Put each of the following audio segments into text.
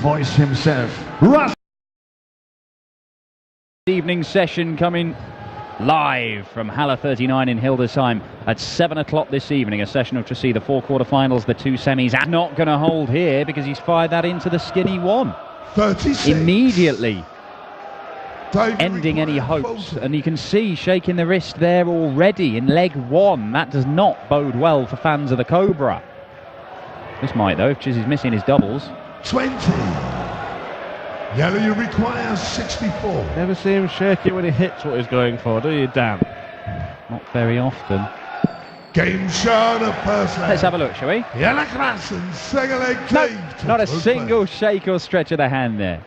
voice himself, Russ. Evening session coming live from Halle 39 in Hildesheim at 7 o'clock this evening. A session to see the four quarterfinals, the two semis. Not going to hold here because he's fired that into the skinny one. 36. Immediately ending any hopes. And you can see shaking the wrist there already in leg one. That does not bode well for fans of the Cobra. This might though, if Chizzy's missing his doubles. 20. Yellow, you require 64. Never see him shake it when he hits what he's going for, do you, Dan? Not very often. Game shown of first leg. Let's have a look, shall we? Jelle Klaasen, second leg. No, not a single shake or stretch of the hand there.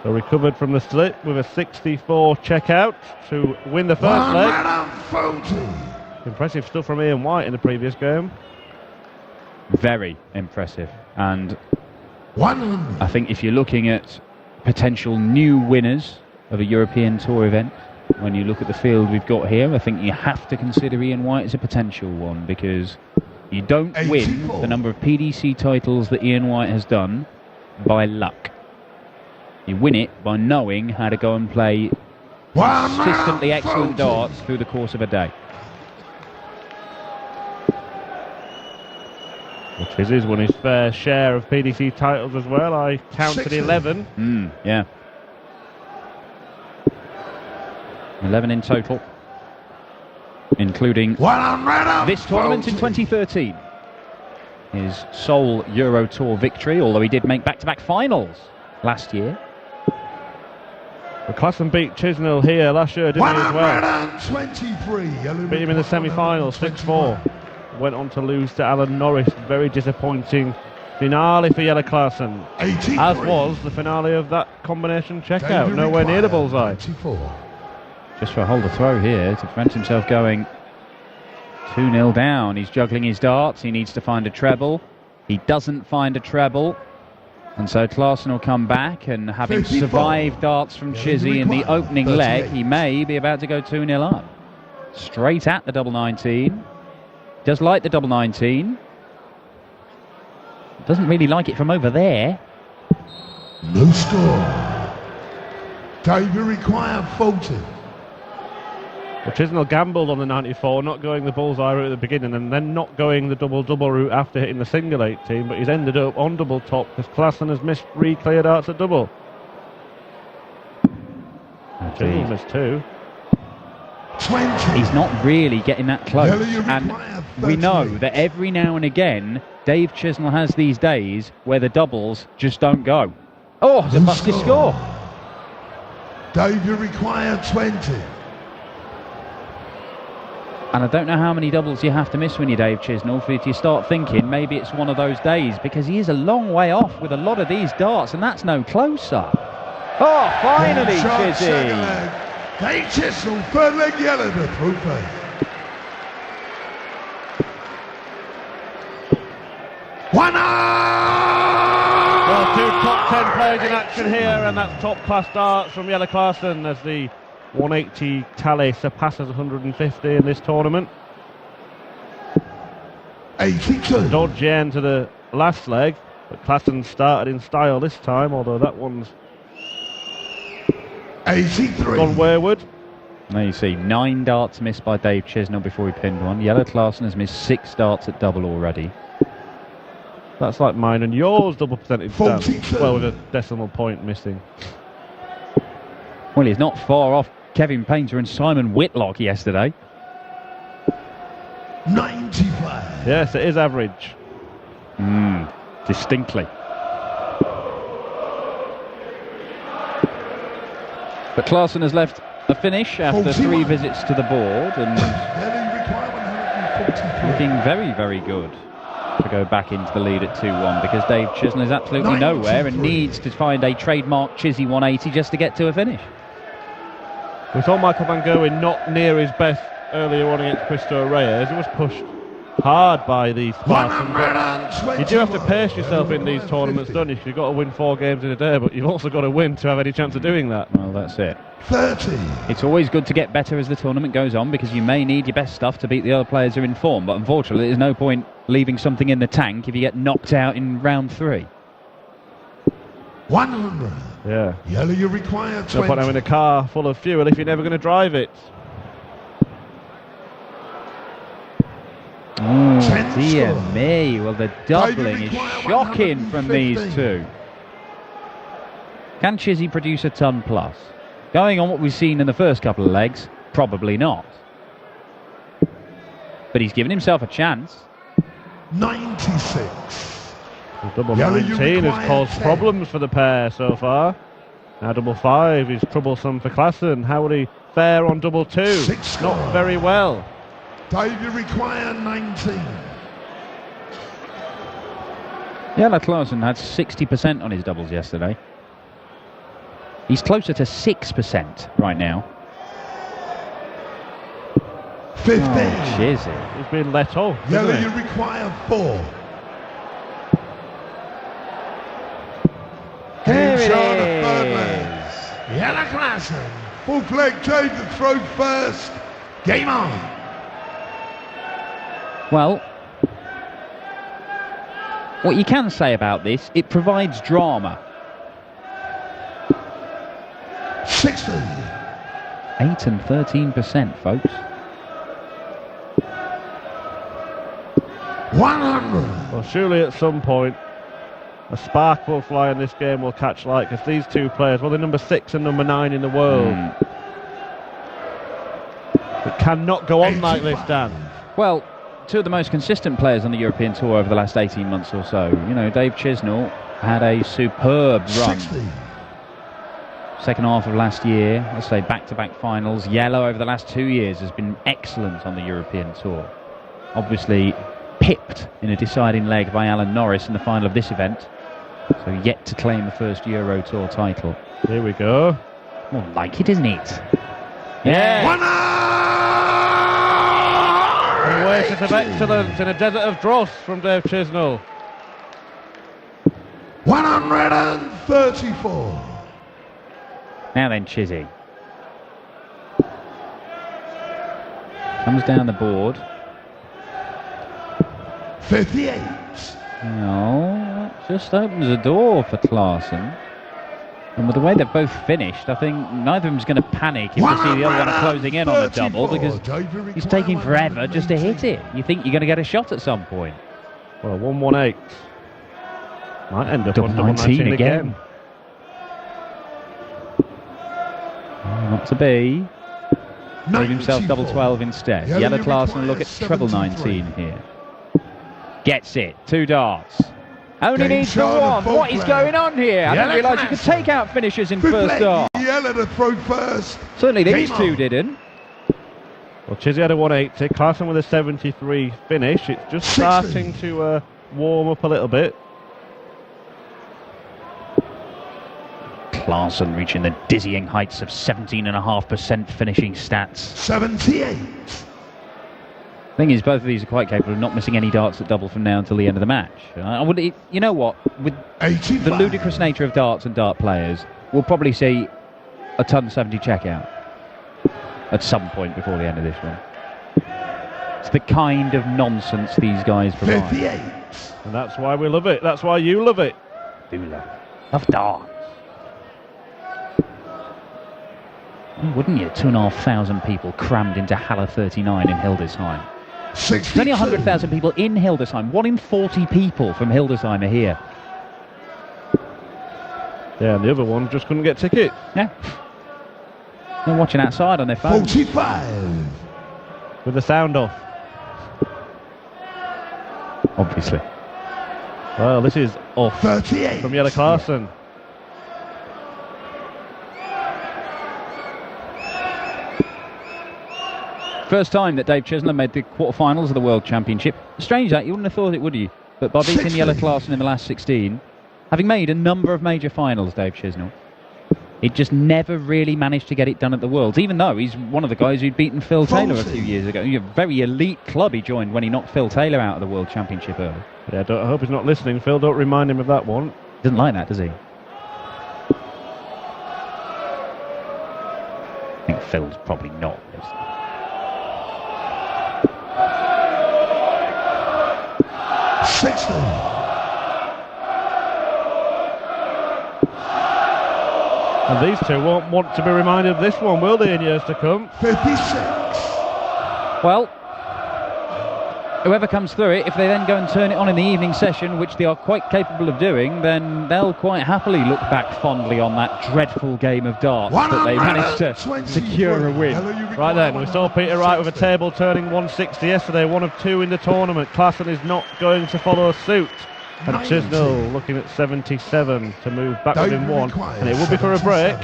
So recovered from the slip with a 64 checkout to win the first leg. Impressive stuff from Ian White in the previous game. Very impressive. And 100. I think if you're looking at potential new winners of a European Tour event, when you look at the field we've got here, I think you have to consider Ian White as a potential one, because you don't 84. win the number of PDC titles that Ian White has done by luck. You win it by knowing how to go and play consistently excellent darts through the course of a day. Chizzy's won his fair share of PDC titles as well. I counted 11. Yeah. 11 in total, including this tournament in 2013. His sole Euro Tour victory, although he did make back-to-back finals last year. Well, Klaasen beat Chisnall here last year, didn't he, as well? 123. Beat him in the semi-final, 6-4. Went on to lose to Alan Norris. Very disappointing finale for Jelle Klaasen. 83. As was the finale of that combination checkout. Nowhere near the bullseye. 94. Just for a hold a throw here to prevent himself going 2-0 down. He's juggling his darts. He needs to find a treble. He doesn't find a treble. And so Klaasen will come back, and having 54. survived darts from Chizzy in the opening 38. leg, he may be about to go 2-0 up. Straight at the double 19. Does like the double 19. Doesn't really like it from over there. No score. Dave, you require 40. Well, Chisnall gambled on the 94, not going the bullseye route at the beginning and then not going the double-double route after hitting the single 18, but he's ended up on double top because Klaasen has missed 3 clear darts at double. Chisnall missed 2. 20. He's not really getting that close, Yellow, and we know that every now and again Dave Chisnall has these days where the doubles just don't go. Oh, it's a busted score. Dave, you require 20. And I don't know how many doubles you have to miss when you're Dave Chisnall for you to start thinking maybe it's one of those days, because he is a long way off with a lot of these darts, and that's no closer. Oh, finally, Chizzy! Dave Chisnall, third leg yellow, the trophy. Well, 2 top 10 players in action here, and that's top-class darts from Jelle Klaasen as the 180 tally surpasses 150 in this tournament. 82. Dodge into the last leg, but Klaasen started in style this time, although that one's 83. gone wayward. Now you see 9 darts missed by Dave Chisnall before he pinned one. Jelle Klaasen has missed 6 darts at double already. That's like mine and yours double percentage. 42. Well, with a decimal point missing. Well, he's not far off Kevin Painter and Simon Whitlock yesterday. 95. Yes, it is average. Distinctly. But Klaasen has left a finish after 3 visits to the board, and looking very, very good to go back into the lead at 2-1, because Dave Chisnall is absolutely nowhere and needs to find a trademark Chizzy 180 just to get to a finish. We saw Michael Van Gerwen not near his best earlier on against Cristo Reyes. He was pushed hard by these Spartans. You do have to pace yourself in these tournaments, don't you? You've got to win 4 games in a day, but you've also got to win to have any chance of doing that. Well, that's it. 30. It's always good to get better as the tournament goes on, because you may need your best stuff to beat the other players who are in form, but unfortunately there's no point leaving something in the tank if you get knocked out in round 3. 100. Yeah. Yellow, you require 20. No point having a car full of fuel if you're never going to drive it. Oh, dear me. Well, the doubling is shocking from these two. Can Chizzy produce a ton plus? Going on what we've seen in the first couple of legs, probably not. But he's given himself a chance. 96. The double 19 has caused 10 problems for the pair so far. Now double 5 is troublesome for Klaasen. How would he fare on double 2? Not very well. Dave, you require 19. Jelle Klaasen had 60% on his doubles yesterday. He's closer to 6% right now. 15. Oh, Chizzy. He's been let off. Yellow, you require 4. There it is. Jelle Klaasen. Fourth leg, Dave to throw first. Game on. Well, what you can say about this, it provides drama. 60. 8 and 13%, folks. 100. Well, surely at some point a spark will fly and this game will catch light, because these two players, well, they're number 6 and number 9 in the world. It cannot go on 85. Like this, Dan. Well, two of the most consistent players on the European Tour over the last 18 months or so. You know, Dave Chisnall had a superb run. 60. Second half of last year, let's say back-to-back finals. Jelle over the last 2 years has been excellent on the European Tour. Obviously pipped in a deciding leg by Alan Norris in the final of this event. So yet to claim the first Euro Tour title. Here we go. More like it, isn't it? Yeah. An oasis of excellence in a desert of dross from Dave Chisnall. 134. Now then, Chizzy. Comes down the board. 58. No, that just opens a door for Klaasen. And with the way they've both finished, I think neither of them's going to panic if they see the other one closing in on the double, because he's taking forever just to hit it. You think you're going to get a shot at some point. Well, 118. Might end up double on double 19 again. Not to be. Gave 94. himself double 12 instead. Jelle Klaasen look at treble 19 here. Gets it. 2 darts. Only needs the one. What is going on here? I didn't realise you could take out finishers in first dart. Jelle to throw first. Certainly these two didn't. Well, Chizzy had a 180. Klaasen with a 73 finish. It's just starting to warm up a little bit. Klaasen reaching the dizzying heights of 17.5% finishing stats. 78. Thing is, both of these are quite capable of not missing any darts at double from now until the end of the match. You know what? With 85. the ludicrous nature of darts and dart players, we'll probably see a ton 70 checkout at some point before the end of this one. It's the kind of nonsense these guys provide. 58. And that's why we love it. That's why you love it. Do love it. Love darts. Oh, wouldn't you? 2,500 people crammed into Halle 39 in Hildesheim. 62. There's only 100,000 people in Hildesheim. 1 in 40 people from Hildesheim are here. Yeah, and the other one just couldn't get tickets. Yeah. They're watching outside on their phones. 45. With the sound off. Obviously. Well, this is off 38. from Jelle Klaasen. First time that Dave Chisnall made the quarterfinals of the World Championship. Strange that, you wouldn't have thought it, would you? But by beating Jelle Klaasen in the last 16, having made a number of major finals, Dave Chisnall, it just never really managed to get it done at the Worlds, even though he's one of the guys who'd beaten Phil Taylor a few years ago. A very elite club he joined when he knocked Phil Taylor out of the World Championship early. Yeah, I hope he's not listening, Phil. Don't remind him of that one. Doesn't like that, does he? I think Phil's probably not listening. 60. And these two won't want to be reminded of this one, will they, in years to come? 56. Well, whoever comes through it, if they then go and turn it on in the evening session, which they are quite capable of doing, then they'll quite happily look back fondly on that dreadful game of darts that they managed to secure a win. Right then, we saw Peter Wright with a table turning 160 yesterday, one of two in the tournament. Klaasen is not going to follow suit. And Chisnall looking at 77 to move back within one, and it will be for a break.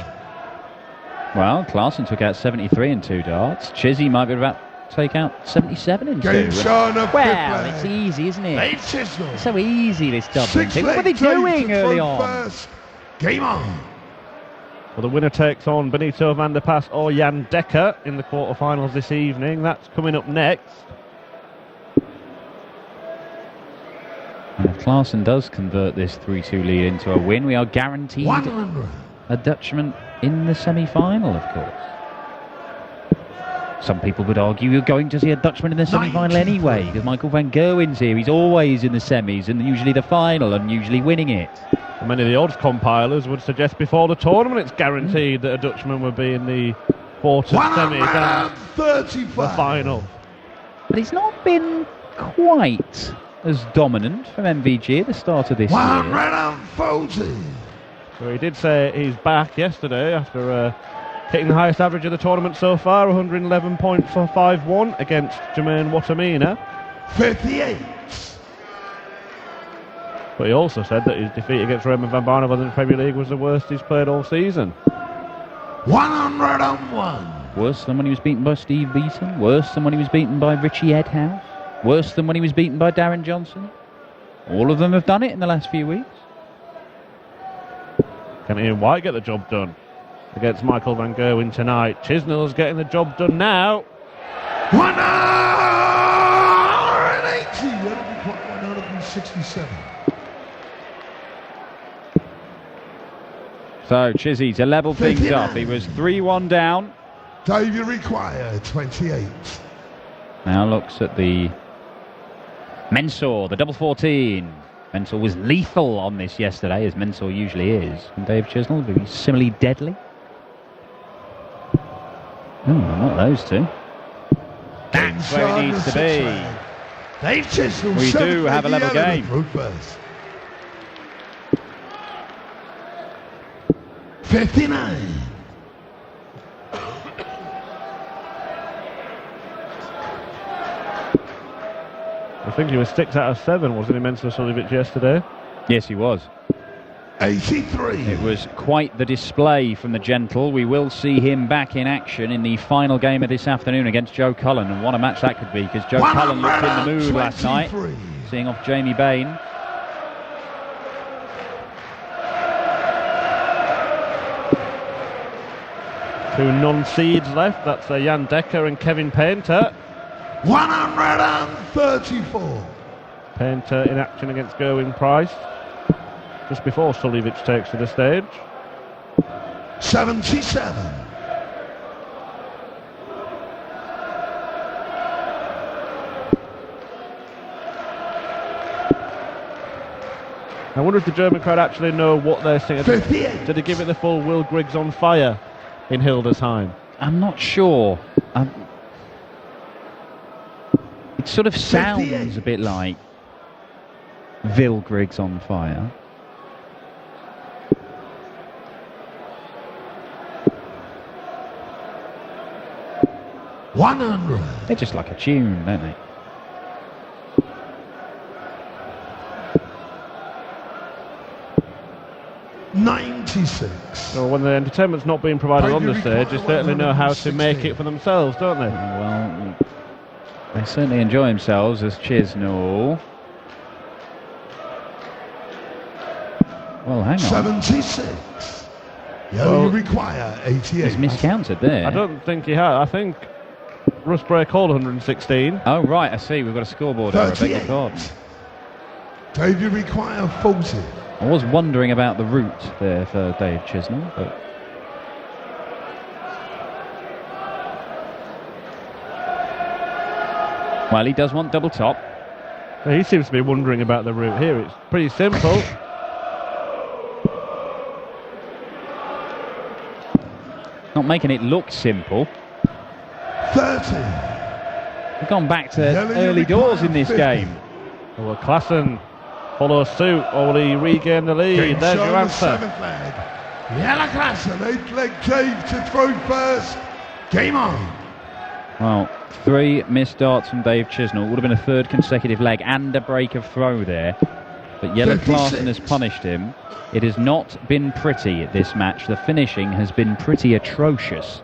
Well, Klaasen took out 73 in 2 darts. Chizzy might be about to take out 77 in 2. Well, it's easy, isn't it? It's so easy, this Dublin thing. What were they doing early on? Game on. Well, the winner takes on Benito van der Pas or Jan Dekker in the quarterfinals this evening. That's coming up next. And if Klaasen does convert this 3-2 lead into a win, we are guaranteed 100. a Dutchman in the semi-final, of course. Some people would argue you're going to see a Dutchman in the semi-final anyway, because Michael van Gerwen's here. He's always in the semis and usually the final and usually winning it. And many of the odds compilers would suggest before the tournament it's guaranteed that a Dutchman would be in the quarter semis and the final. But he's not been quite as dominant from MVG at the start of this year. 140. So he did say he's back yesterday after hitting the highest average of the tournament so far, 111.451 against Jermaine Watamina. 58. But he also said that his defeat against Raymond van Barneveld in the Premier League was the worst he's played all season. 101. Worse than when he was beaten by Steve Beaton. Worse than when he was beaten by Richie Edhouse. Worse than when he was beaten by Darren Johnson. All of them have done it in the last few weeks. Can Ian White get the job done against Michael van Gerwen tonight? Chisnall's getting the job done now. 180. 167. So Chizzy to level things up. He was 3-1 down. Dave, you require 28. Now looks at the Mensah, the double 14. Mensah was lethal on this yesterday, as Mensah usually is. And Dave Chisnall will be similarly deadly. Not those two. That's where it needs to be. Dave Chisnall. We do have a level game. 59. I think he was 6 out of 7, wasn't he, Mensah Suljovic yesterday? Yes, he was. 83. It was quite the display from the gentle. We will see him back in action in the final game of this afternoon against Joe Cullen, and what a match that could be, because Joe Cullen looked in the mood last night, seeing off Jamie Bain. Two non-seeds left, that's Jan Dekker and Kevin Painter. 134. Painter in action against Gerwin Price just before Suljovic takes to the stage. 77. I wonder if the German crowd actually know what they're singing. 58. Did they give it the full Will Griggs on Fire in Hildesheim? I'm not sure. It sort of sounds 58. a bit like Will Griggs on Fire. They're just like a tune, don't they? Well, when the entertainment's not being provided on the stage, they certainly know how to make it for themselves, don't they? Well, they certainly enjoy themselves as Chisnall. Well, hang on. 76. You require 88. He's miscounted there. I don't think he had. I think Russ Bray called 116. Oh, right, I see. We've got a scoreboard error. I beg your pardon. Dave, you require 40. I was wondering about the route there for Dave Chisnall, but... Well, he does want double top. He seems to be wondering about the route here. It's pretty simple. Not making it look simple. 30. We've gone back to early doors in this game. Well, Klaasen follows suit, or will he regain the lead? There's your answer. Seventh leg. Jelle Klaasen, 8th leg change to throw first. Game on. Well, 3 missed darts from Dave Chisnall. Would have been a 3rd consecutive leg and a break of throw there. But Jelle Klaasen has punished him. It has not been pretty at this match. The finishing has been pretty atrocious.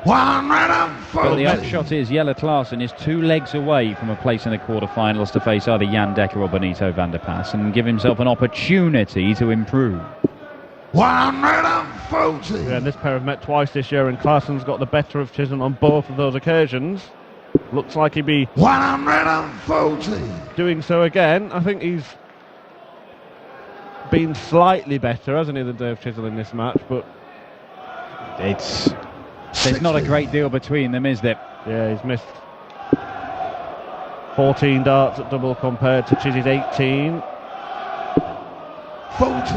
140. But the upshot is Jelle Klaasen is 2 legs away from a place in the quarterfinals to face either Jan Dekker or Benito van der Pas and give himself an opportunity to improve. 140. Yeah, and this pair have met twice this year, and Klaasen's got the better of Chisnall on both of those occasions. Looks like he'd be 140. doing so again. I think he's been slightly better, hasn't he, than Dave Chisnall in this match, but there's not a great deal between them, is there? yeah, he's missed 14 darts at double compared to Chizzy's 18. 40.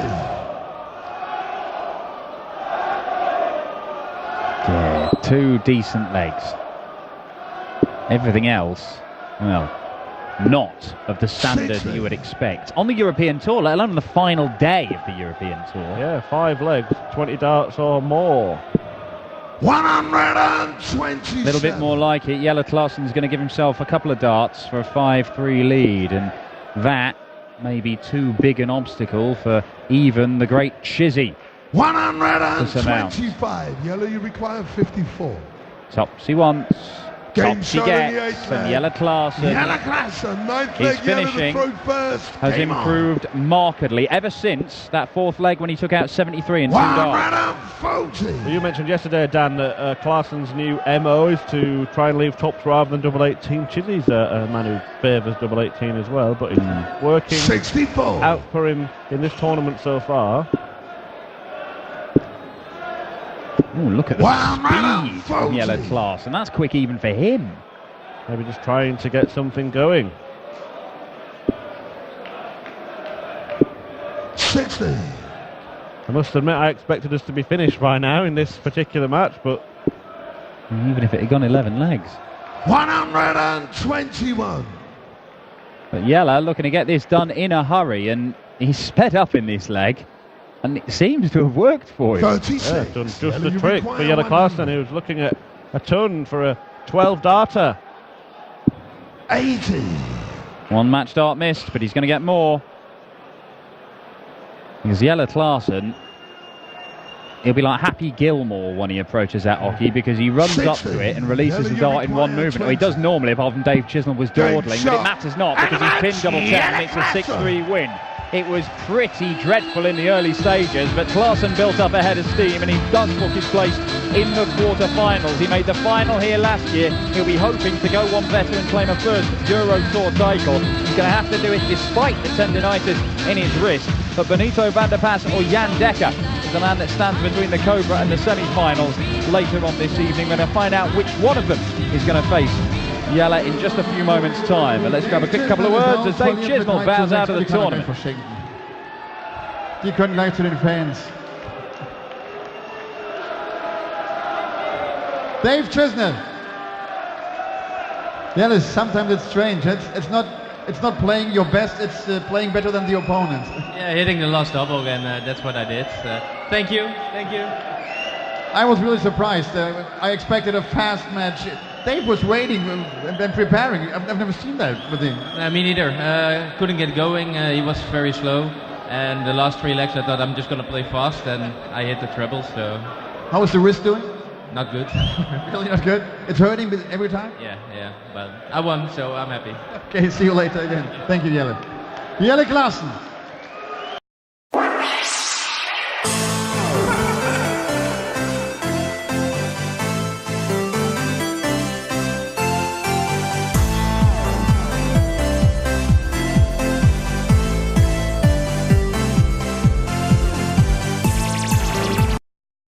Yeah, 2 decent legs. Everything else, well, not of the standard that you would expect on the European Tour, let alone on the final day of the European Tour. Yeah, 5 legs, 20 darts or more. 120. A little bit more like it. Jelle Klaasen's going to give himself a couple of darts for a 5-3 lead, and that may be too big an obstacle for even the great Chizzy. 125. Jelle, you require 54. Tops he wants. Game Tops he shot in the gets. 8th And leg. Jelle Klaasen, Jelle Klaasen, 9th his leg. Jelle to finishing throw first. has Game on. improved markedly ever since that 4th leg when he took out 73 and 2 darts. 140. Well, you mentioned yesterday, Dan, that Klaasen's new MO is to try and leave tops rather than double 18. Chizzy's a man who favours double 18 as well, but he's working 64. out for him in this tournament so far. Oh, look at the speed from 140. Jelle Klaasen. That's quick even for him. Maybe just trying to get something going. 60. I must admit, I expected us to be finished by now in this particular match, but Even if it had gone 11 legs. 121. But Jelle looking to get this done in a hurry, and he's sped up in this leg, and it seems to have worked for him. 36. yeah, done just Jelle, the you trick for require Jelle 100. Klaasen, who's looking at a ton for a 12-darter. 80. One match dart missed, but he's going to get more. Because Jelle Klaasen, he'll be like Happy Gilmore when he approaches that hockey, because he runs up to it and releases his dart in one movement. Or he does normally, apart from Dave Chisnall was dawdling, but it matters not because he's pinned double 10 and it's a 6-3 win. It was pretty dreadful in the early stages, but Klaasen built up a head of steam and he does book his place in the quarter-finals. He made the final here last year. He'll be hoping to go one better and claim a first Euro Tour title. He's going to have to do it despite the tendinitis in his wrist. But Benito van der Pas or Jan Dekker is the man that stands between the Cobra and the semi-finals later on this evening. We're going to find out which one of them is going to face Jelle in just a few moments' time. But let's grab a quick couple of words as Dave Chisnall bows out of the tournament. Die können gleich zu den Fans. Dave Chisnall. Jelle, sometimes it's strange. It's not playing your best. It's playing better than the opponent. Yeah, hitting the last double again. That's what I did. Thank you. I was really surprised. I expected a fast match. Dave was waiting and preparing. I've never seen that with him. Me neither. Couldn't get going. He was very slow. And the last 3 legs, I thought I'm just going to play fast, and I hit the treble. So How is the wrist doing? not good. Really not good? It's hurting every time? Yeah. But I won, so I'm happy. Okay, see you later again. Thank you, Jelle. Jelle Klaasen.